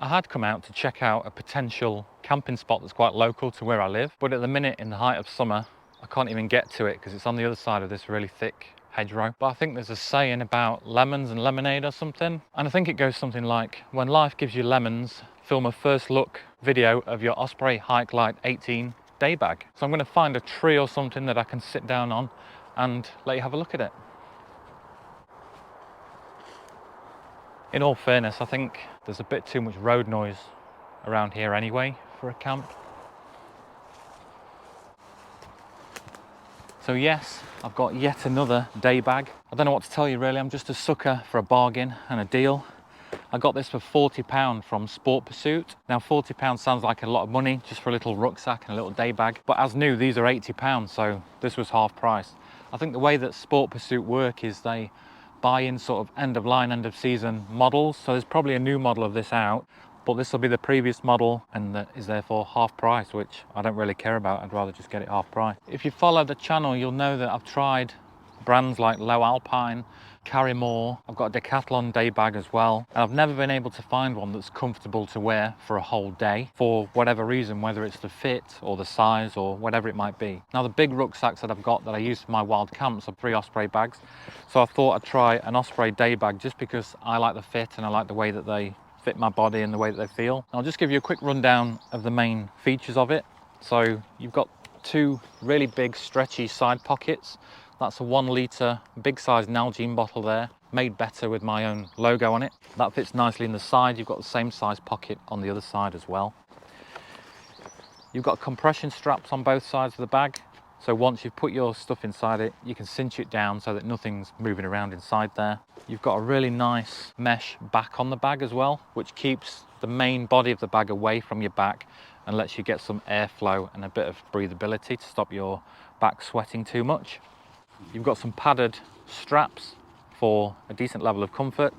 I had come out to check out a potential camping spot that's quite local to where I live, but at the minute, in the height of summer, I can't even get to it because it's on the other side of this really thick hedgerow. But I think there's a saying about lemons and lemonade or something, and I think it goes something like, when life gives you lemons, film a first look video of your Osprey Hikelite 18 day bag. So I'm going to find a tree or something that I can sit down on and let you have a look at it. In all fairness, I think there's a bit too much road noise around here anyway for a camp. So yes, I've got yet another day bag. I don't know what to tell you really, I'm just a sucker for a bargain and a deal. I got this for £40 from Sport Pursuit. Now £40 sounds like a lot of money just for a little rucksack and a little day bag, but as new these are £80, so this was half price. I think the way that Sport Pursuit work is they buy in sort of end of line, end of season models, so there's probably a new model of this out, but this will be the previous model and that is therefore half price, which I don't really care about. I'd rather just get it half price. If you follow the channel, you'll know that I've tried brands like Low Alpine, Carrymore. I've got a Decathlon day bag as well, and I've never been able to find one that's comfortable to wear for a whole day for whatever reason, whether it's the fit or the size or whatever it might be. Now the big rucksacks that I've got that I use for my wild camps are 3 Osprey bags, so I thought I'd try an Osprey day bag just because I like the fit and I like the way that they fit my body and the way that they feel. I'll just give you a quick rundown of the main features of it. So you've got 2 really big stretchy side pockets. That's a 1 litre big size Nalgene bottle there, made better with my own logo on it. That fits nicely in the side. You've got the same size pocket on the other side as well. You've got compression straps on both sides of the bag. So once you've put your stuff inside it, you can cinch it down so that nothing's moving around inside there. You've got a really nice mesh back on the bag as well, which keeps the main body of the bag away from your back and lets you get some airflow and a bit of breathability to stop your back sweating too much. You've got some padded straps for a decent level of comfort.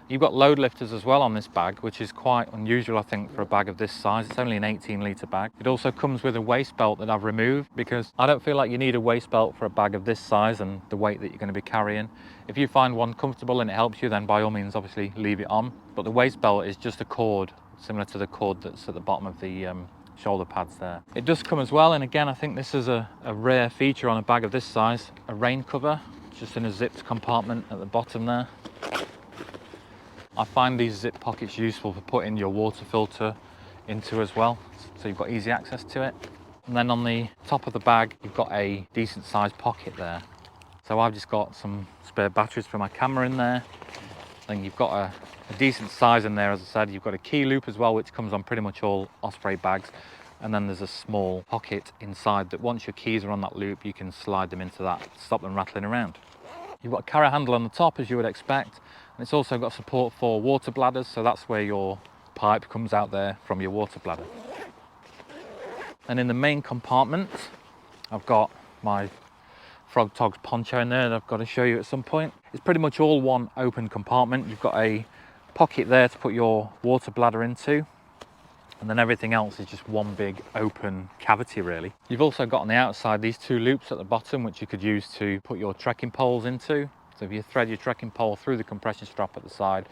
You've got load lifters as well on this bag, which is quite unusual, I think, for a bag of this size. It's only an 18 litre bag. It also comes with a waist belt that I've removed because I don't feel like you need a waist belt for a bag of this size and the weight that you're going to be carrying. If you find one comfortable and it helps you, then by all means, obviously leave it on. But the waist belt is just a cord, similar to the cord that's at the bottom of the shoulder pads there. It does come as well, and again, I think this is a rare feature on a bag of this size, a rain cover, just in a zipped compartment at the bottom there. I find these zip pockets useful for putting your water filter into as well, so you've got easy access to it. And then on the top of the bag, you've got a decent sized pocket there. So I've just got some spare batteries for my camera in there. Then you've got a decent size in there, as I said. You've got a key loop as well, which comes on pretty much all Osprey bags. And then there's a small pocket inside that once your keys are on that loop, you can slide them into that, stop them rattling around. You've got a carry handle on the top, as you would expect. And it's also got support for water bladders, so that's where your pipe comes out there from your water bladder. And in the main compartment, I've got my Frog Togs poncho in there that I've got to show you at some point. It's pretty much all one open compartment. You've got a pocket there to put your water bladder into, and then everything else is just one big open cavity really. You've also got on the outside these 2 loops at the bottom, which you could use to put your trekking poles into. So if you thread your trekking pole through the compression strap at the side,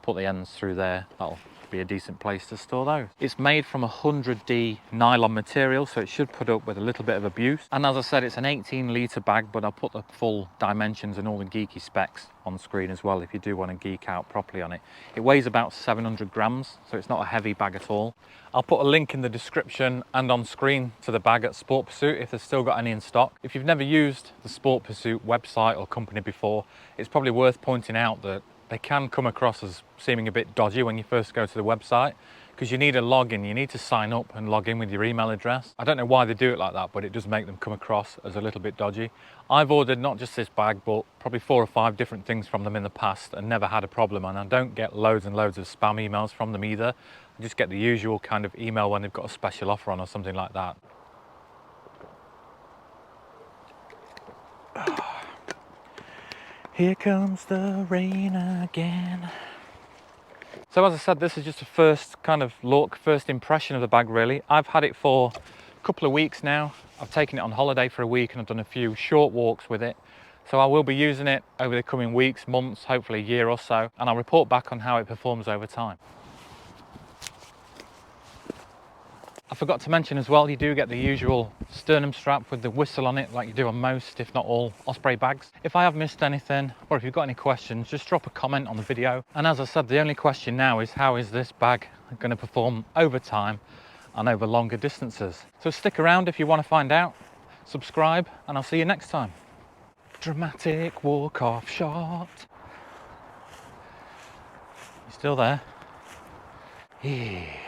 put the ends through there, that'll be a decent place to store those. It's made from 100D nylon material, so it should put up with a little bit of abuse. And as I said, it's an 18 litre bag, but I'll put the full dimensions and all the geeky specs on screen as well if you do want to geek out properly on it. It weighs about 700 grams, so it's not a heavy bag at all. I'll put a link in the description and on screen to the bag at Sport Pursuit if they've still got any in stock. If you've never used the Sport Pursuit website or company before, it's probably worth pointing out that they can come across as seeming a bit dodgy when you first go to the website, because you need a login, you need to sign up and log in with your email address. I don't know why they do it like that, but it does make them come across as a little bit dodgy. I've ordered not just this bag, but probably 4 or 5 different things from them in the past and never had a problem, and I don't get loads and loads of spam emails from them either. I just get the usual kind of email when they've got a special offer on or something like that. Here comes the rain again. So as I said, this is just a first kind of look, first impression of the bag really. I've had it for a couple of weeks now. I've taken it on holiday for a week and I've done a few short walks with it. So I will be using it over the coming weeks, months, hopefully a year or so, and I'll report back on how it performs over time. forgot to mention as well, you do get the usual sternum strap with the whistle on it like you do on most, if not all, Osprey bags. If I have missed anything, or if you've got any questions, just drop a comment on the video. And as I said, the only question now is how is this bag going to perform over time and over longer distances? So stick around if you want to find out, subscribe, and I'll see you next time. Dramatic walk-off shot. You still there? Yeah.